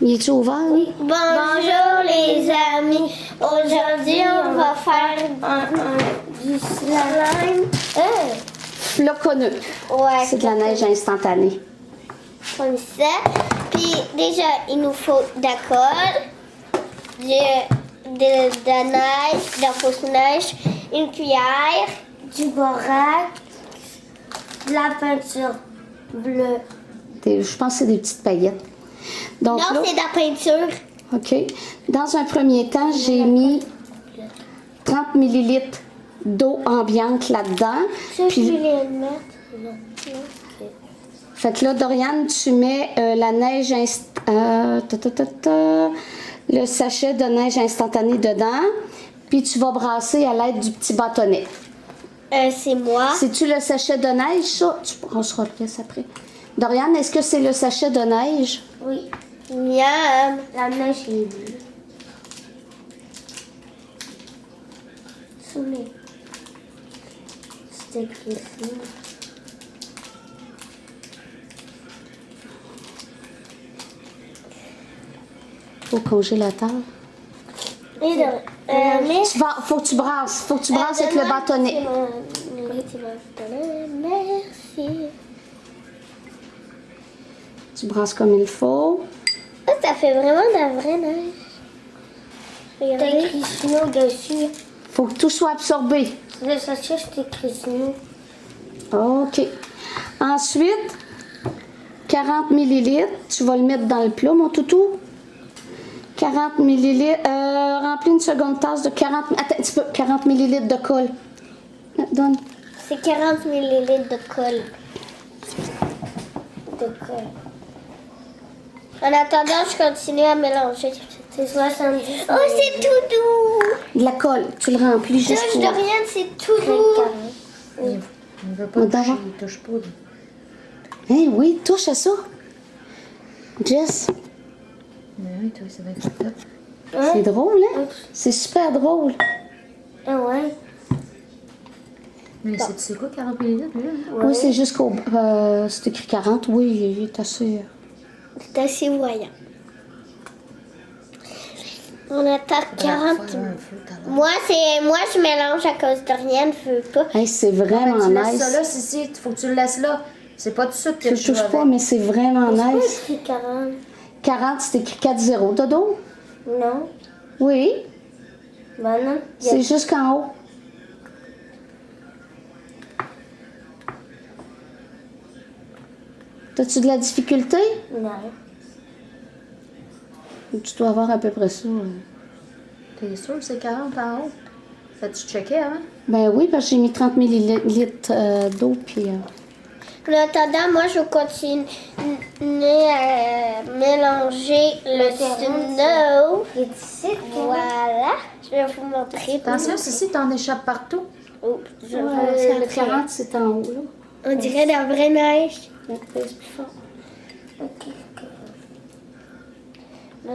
Il est-tu ouvert? Oui. Bonjour les amis, aujourd'hui on va faire du slime. Floconneux. Ouais, C'est de la neige instantanée. comme ça. Puis déjà il nous faut de la colle, de la neige, de la fausse neige, une cuillère, du borax, de la peinture bleue. Je pense que c'est des petites paillettes. Donc, Non, là, c'est de la peinture. OK. Dans un premier temps, j'ai mis 30 ml d'eau ambiante là-dedans. Puis, je Puis, vais les mettre là. fait que là, Doriane, tu mets la neige le sachet de neige instantanée dedans. Puis tu vas brasser à l'aide du petit bâtonnet. C'est moi. C'est-tu le sachet de neige, ça? Tu brasseras le reste après. Doriane, est-ce que c'est le sachet de neige? Oui. Miam. La neige est bleue. Soumis. C'est écrit ici. Au congélateur. Et mais... Faut que tu brasses. Faut que tu brasses avec le bâtonnet. Merci. Tu brasses comme il faut. Ça fait vraiment de la vraie neige. T'as écrit snow dessus. Faut que tout soit absorbé. Le sachet, c'est écrit snow. OK. Ensuite, 40 ml. Tu vas le mettre dans le plat, mon toutou. 40 ml. Remplis une seconde tasse de 40... Attends un petit peu. 40 ml de colle. Donne. C'est 40 ml de colle. En attendant, je continue à mélanger. C'est 70. Oh, c'est tout doux! De la colle. Tu le remplis Touche jusqu'au... de rien, c'est tout doux. Il ne veut pas toucher, il touche pas. Hein, oui, touche à ça. Jess, Mais oui, toi, ça va être top. c'est drôle, hein? C'est super drôle. Ah ouais. Mais c'est quoi, 40 ml, là? Oui, c'est jusqu'au... c'est écrit 40. Oui, il est assez... C'est assez voyant. On attend 40. Moi, je mélange à cause de rien, je veux pas. Hey, c'est vraiment Tu laisses nice. ça là, il faut que tu le laisses là. C'est pas tout ça que Je tu touche pas, mais c'est vraiment nice. C'est 40. 40, c'est écrit 4-0. Dodo? Non. Oui. Ben non. C'est jusqu'en haut. T'as-tu de la difficulté? Non. Tu dois avoir à peu près ça. T'es sûr que c'est 40 en haut? Fais-tu checker avant? Ben oui, parce que j'ai mis 30 ml d'eau, puis... En attendant, moi, je continue à mélanger le snow. Voilà. Je vais vous montrer. Attention, si t'en échappes partout. Oh, je Ouais, veux le 40, c'est en haut, là. On dirait de la vraie neige. Pèse plus fort. Ok.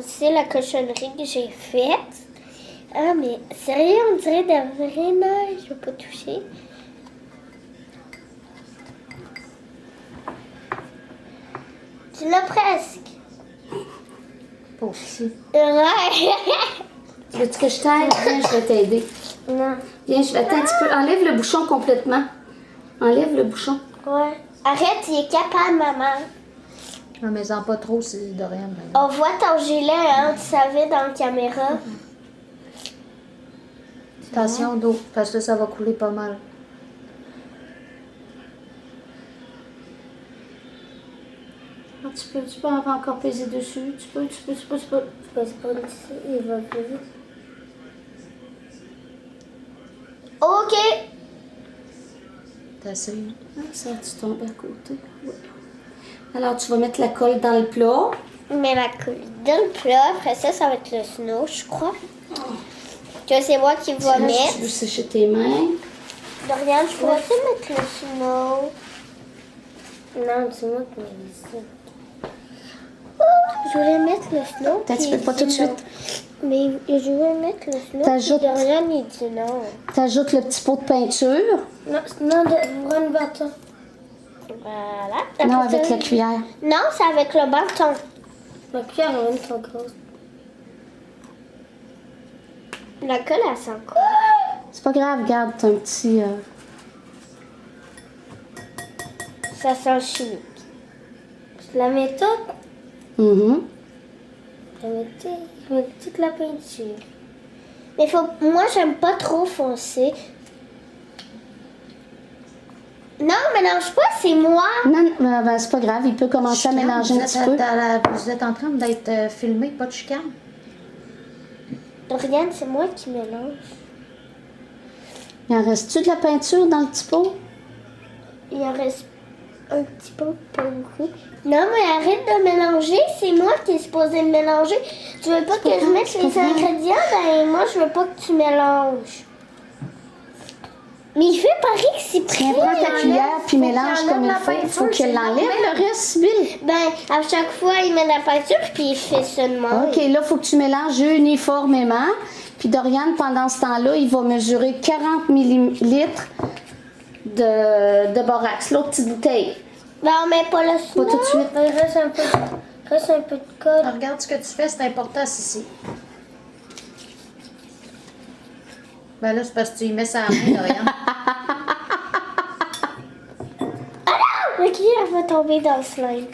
C'est la cochonnerie que j'ai faite. Ah, mais sérieux, on dirait de la vraie neige. Je ne vais pas toucher. Tu l'as presque. Pas aussi. Ouais. Veux-tu que je t'aide? Viens, je vais t'aider. Non. Viens, attends un petit peu. Enlève le bouchon complètement. Enlève le bouchon. Ouais. Arrête, il est capable, maman. Non, mais en pas trop, c'est de rien. On voit ton gilet, hein, tu savais, dans la caméra. Attention d'eau, parce que ça va couler pas mal. Ah, tu peux encore peser dessus. Tu peux. Je pèse pas dessus, il va plus vite. Ok. T'as essayé? Ah, ça a-tu tombé à côté? Oui. Alors, tu vas mettre la colle dans le plat. Mais la colle dans le plat, après ça, ça va être le snow, je crois. Que c'est moi qui vais mettre. Tu veux sécher tes mains. Dorian, je pourrais-tu mettre le snow? Non, c'est moi qui mets ici. Je voulais mettre le snow. Attends, tu peux pas tout de suite. Mais je voulais mettre le snow. T'ajoutes- puis Dorian, il dit non. T'ajoutes le petit pot de peinture. Non, de prendre le bâton. Voilà. Non, Après avec ça- la cuillère. Non, c'est avec le bâton. Ma cuillère est même trop grosse. La colle, elle sent quoi? C'est pas grave, regarde, t'as un petit... Ça sent chimique. Je la mets toute. mhm. Je mets toute la peinture. Mais moi, j'aime pas trop foncer. Non, mélange pas, c'est moi. Non, ben, c'est pas grave, il peut commencer à mélanger un petit peu. Vous êtes en train d'être filmé, pas de chicane. Regarde, c'est moi qui mélange. Il en reste-tu de la peinture dans le petit pot? Il en reste un petit peu, pas beaucoup. Non, mais arrête de mélanger. C'est moi qui est supposé le mélanger. Tu veux pas que je mette les ingrédients? Ben, moi, je veux pas que tu mélanges. Mais il fait pareil que c'est prêt. Tiens, prends ta cuillère puis mélange qu'il comme enlève il la faut. peinture, Faut qu'elle c'est l'enlève normal. le reste, Sibylle. Ben, à chaque fois, il met la peinture puis il fait ça de même. OK, là, faut que tu mélanges uniformément. Puis Dorian, pendant ce temps-là, il va mesurer 40 millilitres de borax. L'autre petite bouteille. Ben, on met pas le Pas tout de suite. Ben, il reste un peu de colle. Alors, regarde ce que tu fais, c'est important, Cici. Ben là, c'est parce que tu y mets ça à la main, Dorian. La cuillère va tomber dans le slime.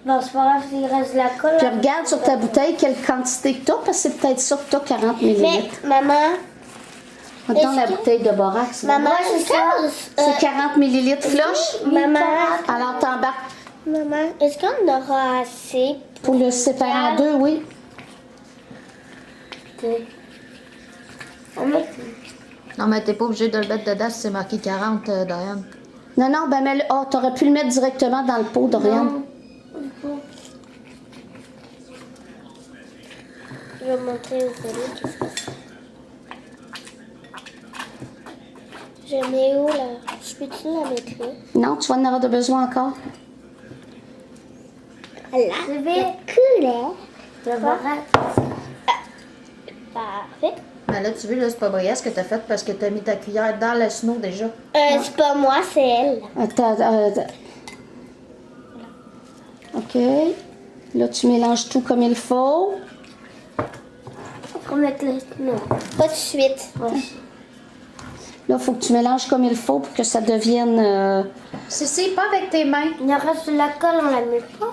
Bon, c'est pas grave, il reste de la colle. Puis regarde sur ta bouteille quelle quantité que t'as, parce que c'est peut-être ça que t'as, 40 Mais, millilitres. maman, Dans la est-ce que- bouteille de borax. maman, C'est 40 millilitres flush. maman, Alors, t'embarques maman, est-ce qu'on aura assez pour le séparer en deux, oui. On met- Non, mais t'es pas obligé de le mettre dedans si c'est marqué 40, Dorian. Non, non, ben, mais t'aurais pu le mettre directement dans le pot, Dorian. Je vais montrer au collègue. Je mets où là? Je peux-tu la mettre là? Non, tu vas en avoir de besoin encore. Là, je vais couler. Je vais Parfait. Mais là, tu vois, là, c'est pas brillant ce que t'as fait parce que t'as mis ta cuillère dans le snow déjà. C'est pas moi, c'est elle. Attends. OK. Là, tu mélanges tout comme il faut. Faut mettre le... Non, pas tout de suite. Là, il faut que tu mélanges comme il faut pour que ça devienne... Cici, pas avec tes mains. Il reste de la colle, on la met pas.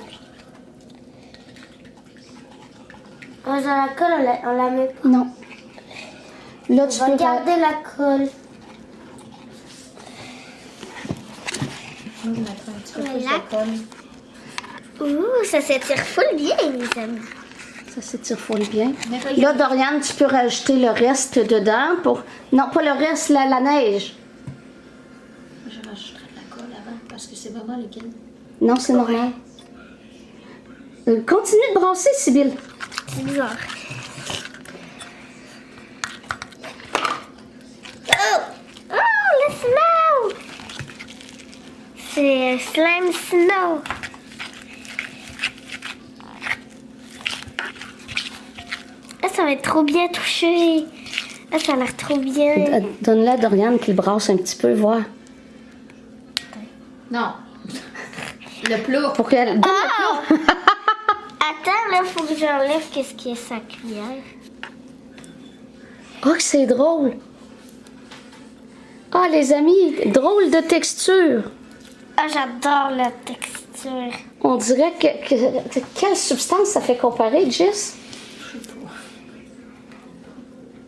Il reste de la colle, on la met pas. Non. Là, tu On va peux... garder la colle. Je vais mettre un petit peu plus Voilà. de colle. Ouh, ça s'étire full bien, les amis. Ça s'étire full bien. Là, Dorian, tu peux rajouter le reste dedans pour... Non, pas le reste, la neige. Je rajouterai de la colle avant parce que c'est vraiment liquide. Non, c'est normal. Continue de brasser, Sibylle. C'est bizarre. Oh! Oh, le snow! C'est slime snow. Ah, ça va être trop bien touché. Ah, ça a l'air trop bien. Donne-la à Dorian qu'il brasse un petit peu, voir. Non. Le plat. Pour qu'elle... Oh! Attends, là, faut que j'enlève qu'est-ce qui est sa cuillère. Oh, que c'est drôle! Ah, les amis, drôle de texture. Ah, j'adore la texture. On dirait quelle substance ça fait comparer, Jess?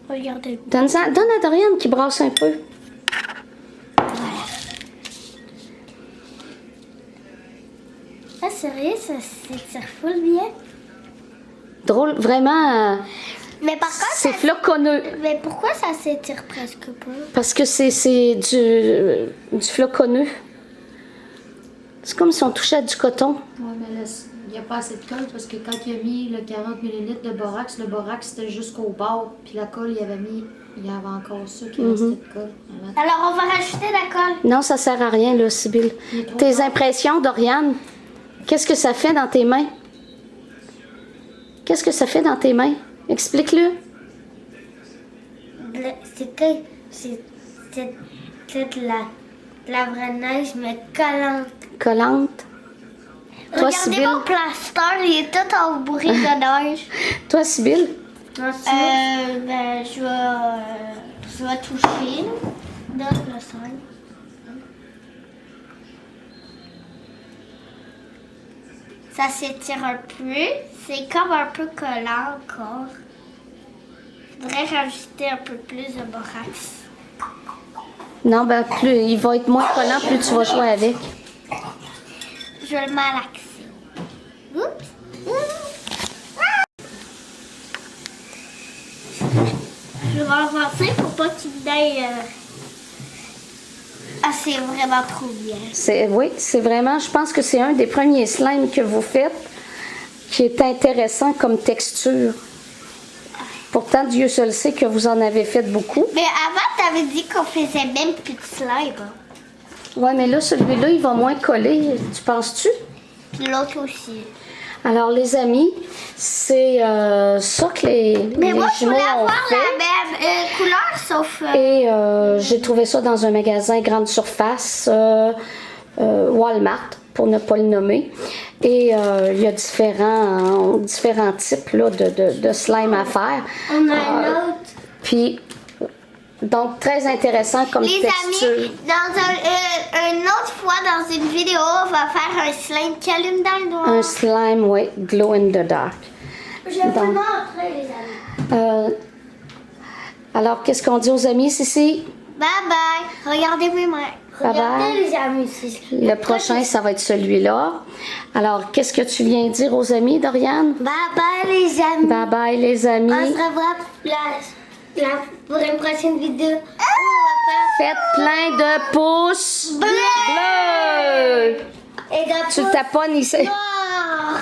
Regardez. Donne à Dorian qui brasse un peu. Ah, sérieux, ça s'étire full bien. Drôle, vraiment, Mais par contre, c'est floconneux. mais pourquoi ça s'étire presque pas? Parce que c'est du floconneux. C'est comme si on touchait à du coton. Ouais, mais là, il n'y a pas assez de colle parce que quand il a mis le 40 ml de borax, le borax c'était jusqu'au bord. Puis la colle, il y avait encore ça qui restait de colle. Alors, on va rajouter la colle. Non, ça sert à rien, là, Sibylle. Tes impressions, Dorian, qu'est-ce que ça fait dans tes mains? Qu'est-ce que ça fait dans tes mains? Explique-le. C'est de la vraie neige, mais collante. Collante. Toi, Regardez Sibylle? mon plaster, il est tout embourré de neige. Toi, Sibylle? Ben, je vais toucher. Là. Donne le sol. Ça s'étire un peu. C'est comme un peu collant encore. Faudrait rajouter un peu plus de borax. Non, ben plus, il va être moins collant, plus tu vas jouer avec. Je vais le malaxer. Oups. Je vais avancer pour pas qu'il aille. Ah, c'est vraiment trop bien. Oui, c'est vraiment, je pense que c'est un des premiers slimes que vous faites qui est intéressant comme texture. Pourtant, Dieu seul sait que vous en avez fait beaucoup. Mais avant, t'avais dit qu'on faisait même plus de slime. Hein. Oui, mais là, celui-là, il va moins coller, tu penses-tu? Puis l'autre aussi. Alors, les amis, c'est ça que les Mais moi, je jumeaux voulais ont avoir fait. la même couleur, sauf. Et j'ai trouvé ça dans un magasin grande surface, Walmart, pour ne pas le nommer. Et il y a différents types là, de slime à faire. On a un autre. Puis, donc, très intéressant comme Les texture. amis, dans une autre fois, dans une vidéo, on va faire un slime qui allume dans le noir. Un slime, oui, glow in the dark. Je vais vous Donc, montrer, les amis. Alors, qu'est-ce qu'on dit aux amis, Cici? Bye bye. Regardez mes mains. Bye bye. Regardez, les amis, ici. Le prochain, ça va être celui-là. Alors, qu'est-ce que tu viens dire aux amis, Doriane? Bye bye, les amis. Bye bye, les amis. On se revoit pour une prochaine vidéo. Faites plein de pouces bleus. Et de Tu taponnes ici. noirs.